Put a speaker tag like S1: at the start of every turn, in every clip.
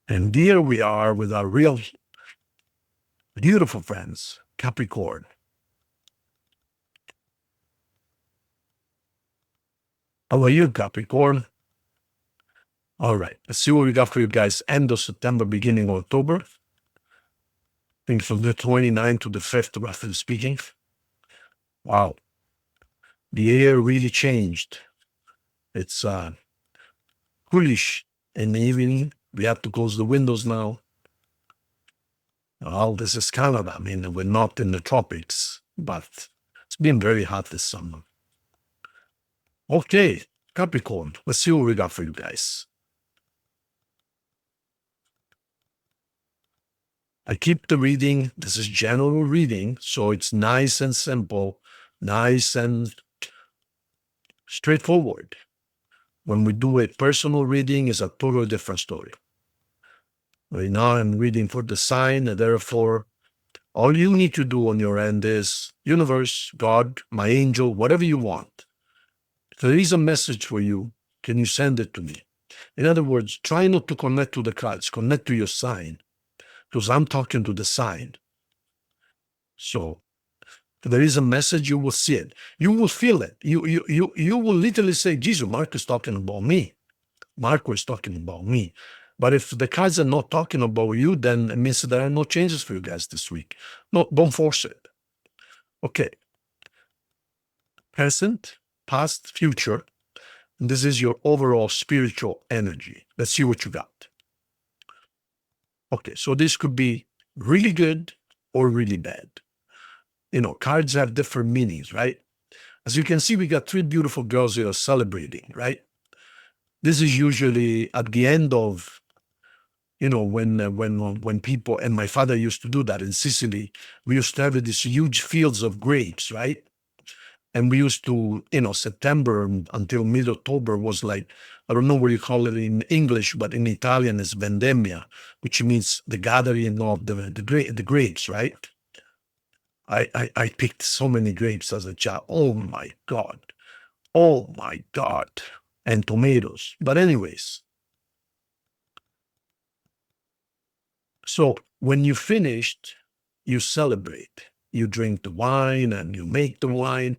S1: And here we are with our real beautiful friends, Capricorn. How are you, Capricorn? All right, let's see what we got for you guys. End of September, beginning of October. I think from the 29th to the 5th, roughly speaking. Wow. The air really changed. It's coolish in the evening. We have to close the windows now. Well, this is Canada. I mean, we're not in the tropics, but it's been very hot this summer. Okay, Capricorn, let's see what we got for you guys. I keep the reading. This is general reading, so it's nice and simple, nice and straightforward. When we do a personal reading, it's a totally different story. Right now, I'm reading for the sign, and therefore, all you need to do on your end is, universe, God, my angel, whatever you want. If there is a message for you, can you send it to me? In other words, try not to connect to the cards, connect to your sign, because I'm talking to the sign. So if there is a message, you will see it. You will feel it. You will literally say, Jesus, Mark is talking about me. Mark was talking about me. But if the cards are not talking about you, then it means there are no changes for you guys this week. No, don't force it. Okay. Present, past, future. And this is your overall spiritual energy. Let's see what you got. Okay, so this could be really good or really bad. You know, cards have different meanings, right? As you can see, we got three beautiful girls here celebrating, right? This is usually at the end of, you know, when people, and my father used to do that in Sicily, we used to have these huge fields of grapes, right? And we used to, you know, September until mid-October was like, I don't know what you call it in English, but in Italian it's vendemmia, which means the gathering of the grapes, right? I picked so many grapes as a child. Oh my God. Oh my God. And tomatoes. But anyways, so when you finished, you celebrate. You drink the wine and you make the wine.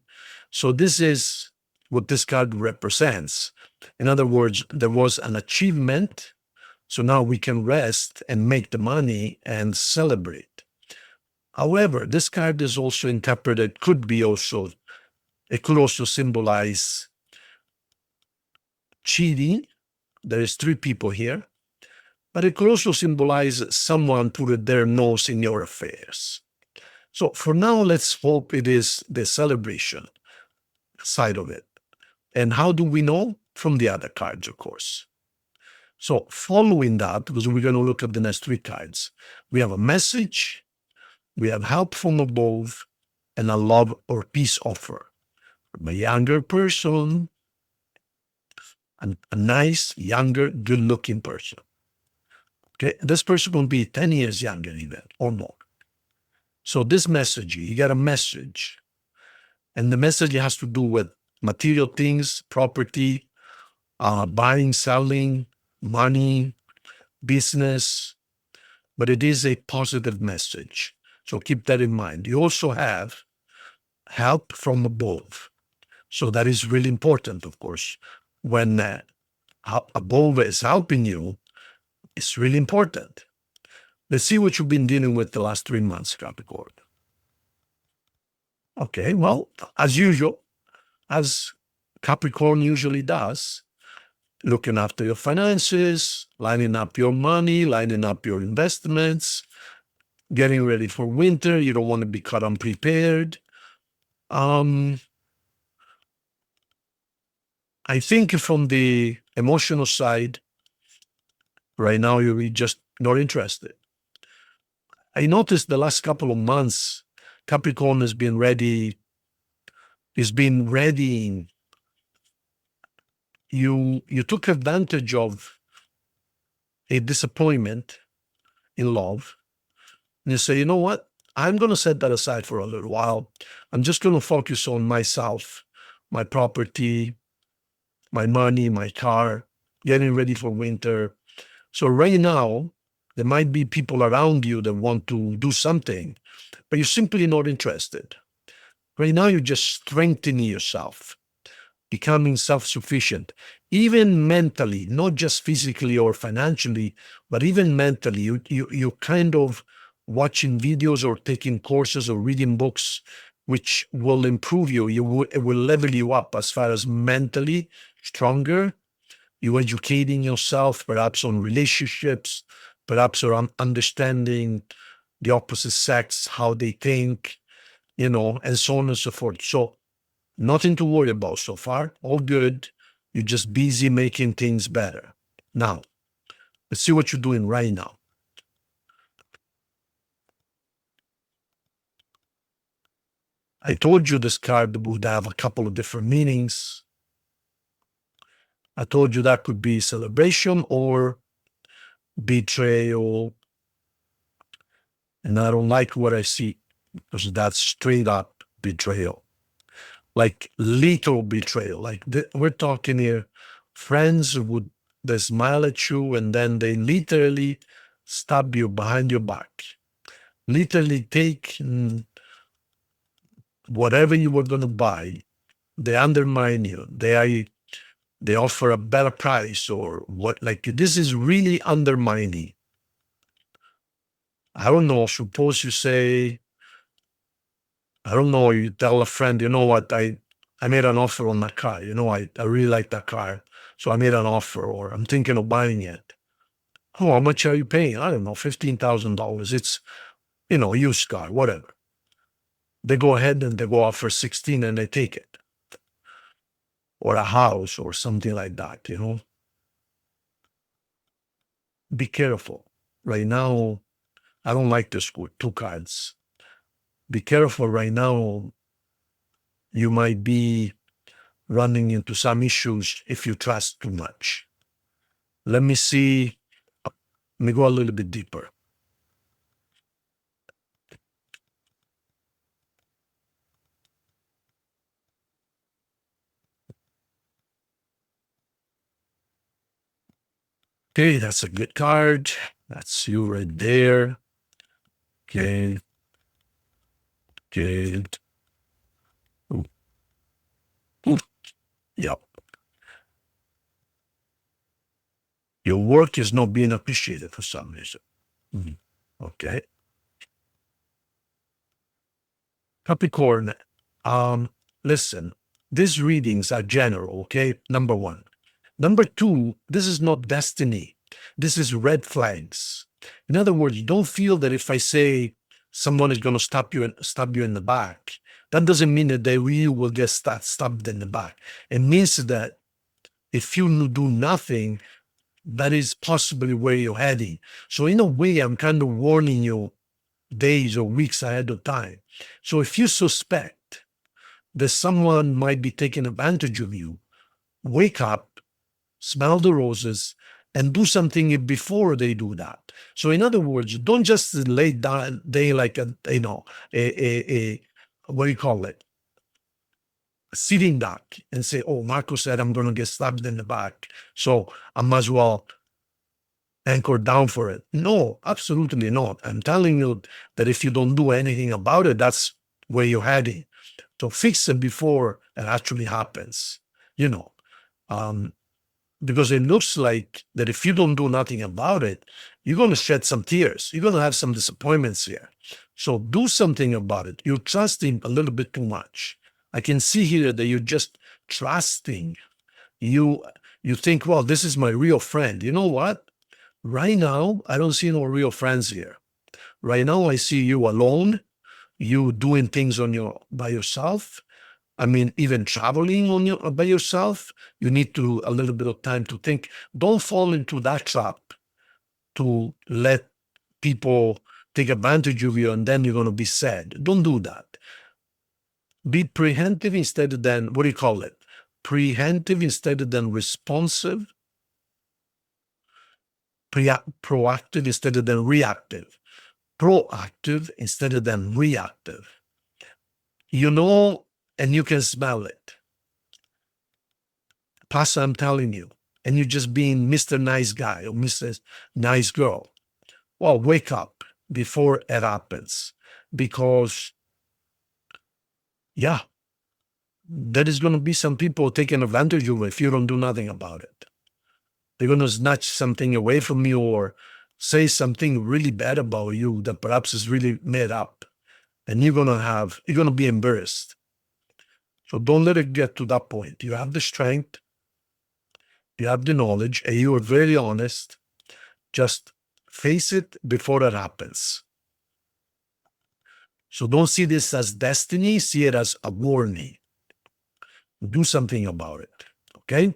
S1: So this is what this card represents. In other words, there was an achievement. So now we can rest and make the money and celebrate. However, this card is also interpreted, it could also symbolize cheating. There is three people here, but it could also symbolize someone put their nose in your affairs. So for now, let's hope it is the celebration side of it. And how do we know? From the other cards, of course. So following that, because we're going to look at the next three cards, we have a message, we have help from above, and a love or peace offer from a younger person, a nice, younger, good-looking person. Okay, this person will be 10 years younger even, or more. So this message, you get a message, and the message has to do with material things, property, buying, selling, money, business, but it is a positive message. So keep that in mind. You also have help from above. So that is really important, of course. When above is helping you, it's really important. Let's see what you've been dealing with the last 3 months, Capricorn. Okay, well, as usual, as Capricorn usually does, looking after your finances, lining up your money, lining up your investments, getting ready for winter. You don't want to be caught unprepared. I think from the emotional side, right now you're just not interested. I noticed the last couple of months, Capricorn has been ready. He's been readying. You took advantage of a disappointment in love, and you say, you know what? I'm going to set that aside for a little while. I'm just going to focus on myself, my property, my money, my car, getting ready for winter. So right now, There might be people around you that want to do something, but you're simply not interested. Right now, you're just strengthening yourself, becoming self-sufficient, even mentally, not just physically or financially, but even mentally. You kind of watching videos or taking courses or reading books, which will improve you. It will level you up as far as mentally stronger. You're educating yourself, perhaps on relationships, perhaps on understanding the opposite sex, how they think, and so on and so forth. So nothing to worry about so far. All good. You're just busy making things better. Now, let's see what you're doing right now. I told you this card would have a couple of different meanings. I told you that could be celebration or betrayal. And I don't like what I see because that's straight up betrayal. Like literal betrayal. Like we're talking here, friends would they smile at you and then they literally stab you behind your back. Literally take whatever you were going to buy. They undermine you. They offer a better price or what. Like this is really undermining. I don't know. Suppose you say, I don't know. You tell a friend, you know what? I made an offer on my car. I really like that car, so I made an offer, or I'm thinking of buying it. Oh, how much are you paying? I don't know, $15,000. It's used car, whatever. They go ahead and they go offer 16 and they take it. Or a house or something like that, Be careful. Right now, I don't like this with two cards. Be careful right now. You might be running into some issues if you trust too much. Let me see. Let me go a little bit deeper. Okay, that's a good card. That's you right there. Okay. Good. Ooh. Ooh. Yep. Your work is not being appreciated for some reason. Okay. Capricorn, listen, these readings are general, okay? Number one. Number two, this is not destiny. This is red flags. In other words, don't feel that if I say someone is going to stab you in the back, that doesn't mean that they really will get stabbed in the back. It means that if you do nothing, that is possibly where you're heading. So in a way, I'm kind of warning you days or weeks ahead of time. So if you suspect that someone might be taking advantage of you, wake up, smell the roses, and do something before they do that. So in other words, don't just lay down like a what do you call it? A sitting duck and say, oh, Marco said I'm going to get stabbed in the back, so I might as well anchor down for it. No, absolutely not. I'm telling you that if you don't do anything about it, that's where you're heading. So fix it before it actually happens, because it looks like that if you don't do nothing about it, you're going to shed some tears. You're going to have some disappointments here. So do something about it. You're trusting a little bit too much. I can see here that you're just trusting. You think, well, this is my real friend. You know what? Right now, I don't see no real friends here. Right now, I see you alone, you doing things by yourself. I mean, even traveling by yourself. You need a little bit of time to think. Don't fall into that trap to let people take advantage of you and then you're going to be sad. Don't do that. Be preemptive instead of then, what do you call it? Preemptive instead of then responsive. Proactive instead of then reactive. Proactive instead of then reactive. And you can smell it. Plus, I'm telling you, and you're just being Mr. Nice Guy or Mrs. Nice Girl. well, wake up before it happens, because, yeah, there is going to be some people taking advantage of you if you don't do nothing about it. They're going to snatch something away from you or say something really bad about you that perhaps is really made up. And you're going to be embarrassed. So don't let it get to that point. You have the strength, you have the knowledge, and you are very honest. Just face it before it happens. So don't see this as destiny, see it as a warning. Do something about it, okay?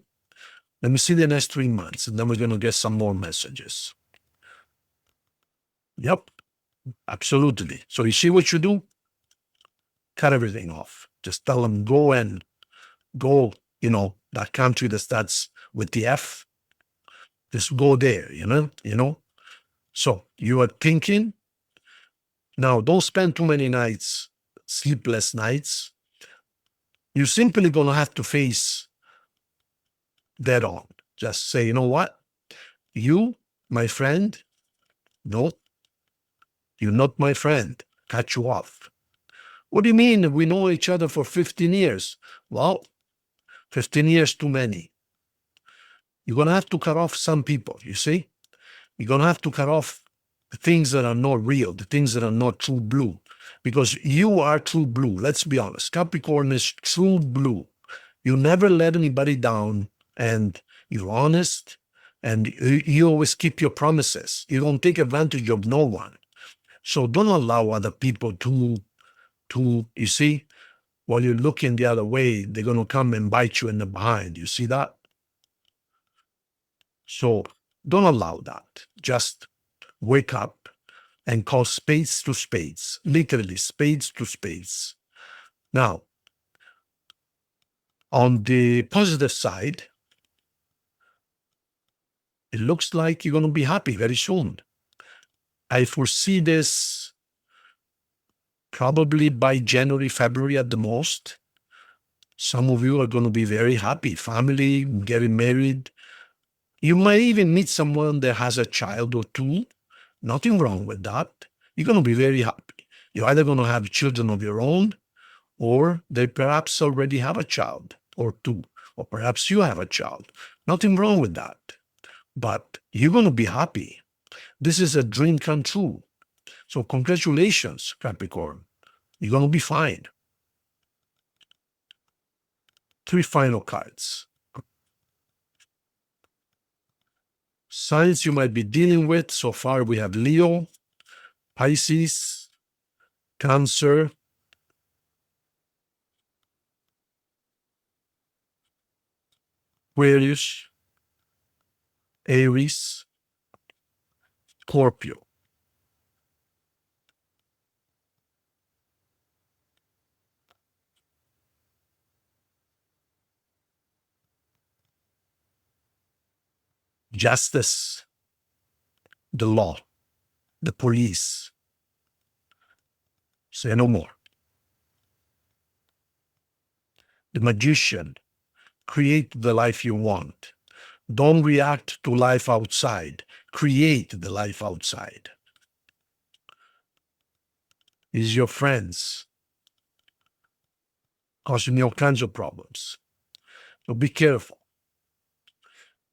S1: Let me see the next 3 months, and then we're going to get some more messages. Yep, absolutely. So you see what you do? Cut everything off. Just tell them, go, that country that starts with the F, just go there, So you are thinking, now don't spend too many nights, sleepless nights. You're simply going to have to face dead on. Just say, you know what? You, my friend, no, you're not my friend. Cut you off. What do you mean? We know each other for 15 years. Well, 15 years too many. You're going to have to cut off some people, you see? You're going to have to cut off the things that are not real, the things that are not true blue, because you are true blue. Let's be honest. Capricorn is true blue. You never let anybody down, and you're honest, and you always keep your promises. You don't take advantage of no one. So don't allow other people to you see, while you're looking the other way, they're going to come and bite you in the behind. You see that? So don't allow that. Just wake up and call spades to spades, literally spades to spades. Now, on the positive side, it looks like you're going to be happy very soon. I foresee this probably by January, February at the most. Some of you are going to be very happy. Family, getting married. You might even meet someone that has a child or two. Nothing wrong with that. You're going to be very happy. You're either going to have children of your own, or they perhaps already have a child or two, or perhaps you have a child. Nothing wrong with that. But you're going to be happy. This is a dream come true. So congratulations, Capricorn. You're going to be fine. 3 final cards. Signs you might be dealing with. So far we have Leo, Pisces, Cancer, Aquarius, Aries, Scorpio. Justice, the law, the police. Say no more. The Magician, create the life you want. Don't react to life outside. Create the life outside. Is your friends causing all kinds of problems. So be careful.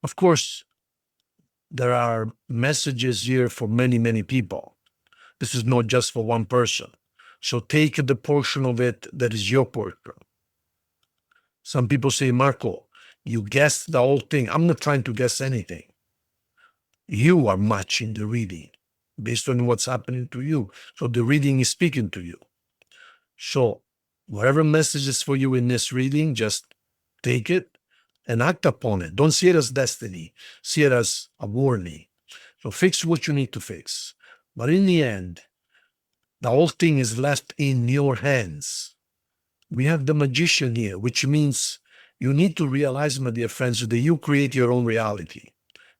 S1: Of course, there are messages here for many, many people. This is not just for one person. So take the portion of it that is your portion. Some people say, Marco, you guessed the whole thing. I'm not trying to guess anything. You are matching the reading based on what's happening to you. So the reading is speaking to you. So whatever message is for you in this reading, just take it and act upon it. Don't see it as destiny. See it as a warning. So fix what you need to fix. But in the end, the whole thing is left in your hands. We have the Magician here, which means you need to realize, my dear friends, that you create your own reality.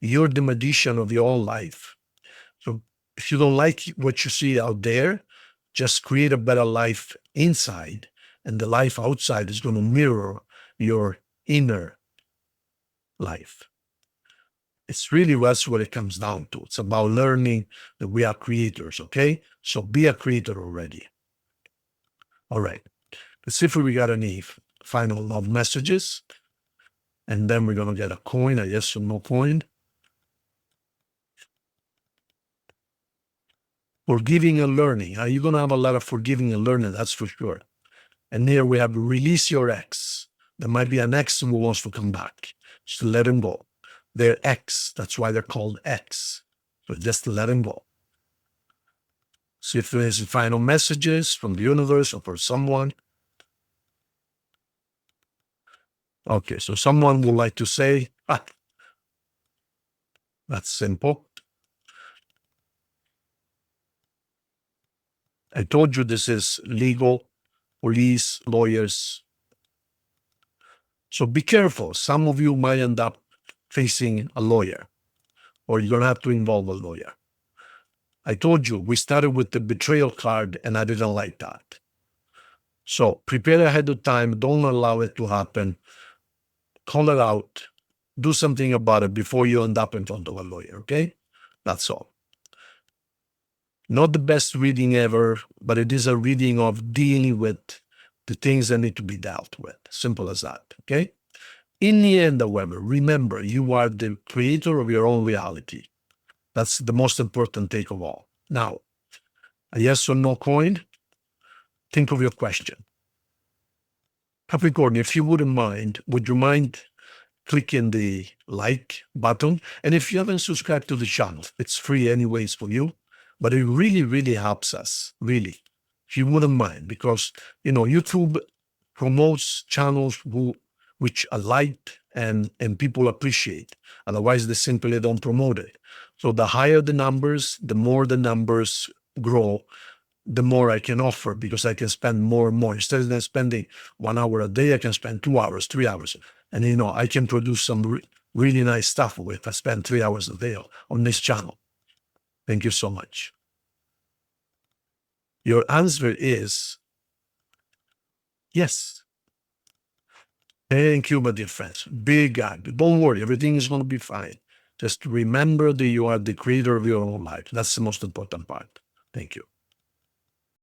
S1: You're the magician of your own life. So if you don't like what you see out there, just create a better life inside, and the life outside is going to mirror your inner life. It's really that's what it comes down to. It's about learning that we are creators, okay? So be a creator already. All right. Let's see if we got any final love messages. And then we're going to get a coin, a yes or no coin. Forgiving and learning. You're going to have a lot of forgiving and learning, that's for sure. And here we have release your ex. There might be an ex who wants to come back. Just let him go. They're ex. That's why they're called ex. So just let him go. See if there's final messages from the universe or for someone. Okay, so someone would like to say, that's simple. I told you this is legal, police, lawyers. So be careful. Some of you might end up facing a lawyer, or you're going to have to involve a lawyer. I told you, we started with the betrayal card, and I didn't like that. So prepare ahead of time. Don't allow it to happen. Call it out. Do something about it before you end up in front of a lawyer, okay? That's all. Not the best reading ever, but it is a reading of dealing with the things that need to be dealt with. Simple as that, okay? In the end, however, remember, you are the creator of your own reality. That's the most important take of all. Now, a yes or no coin, think of your question. Capricorn, if you wouldn't mind, would you mind clicking the like button? And if you haven't subscribed to the channel, it's free anyways for you. But it really, really helps us, really, if you wouldn't mind, because, YouTube promotes channels which are liked and people appreciate. Otherwise, they simply don't promote it. So the higher the numbers, the more the numbers grow, the more I can offer, because I can spend more and more. Instead of spending 1 hour a day, I can spend 2 hours, 3 hours. And, I can produce some really nice stuff if I spend 3 hours a day on this channel. Thank you so much. Your answer is yes. Thank you, my dear friends. Big God. Don't worry, everything is going to be fine. Just remember that you are the creator of your own life. That's the most important part. Thank you.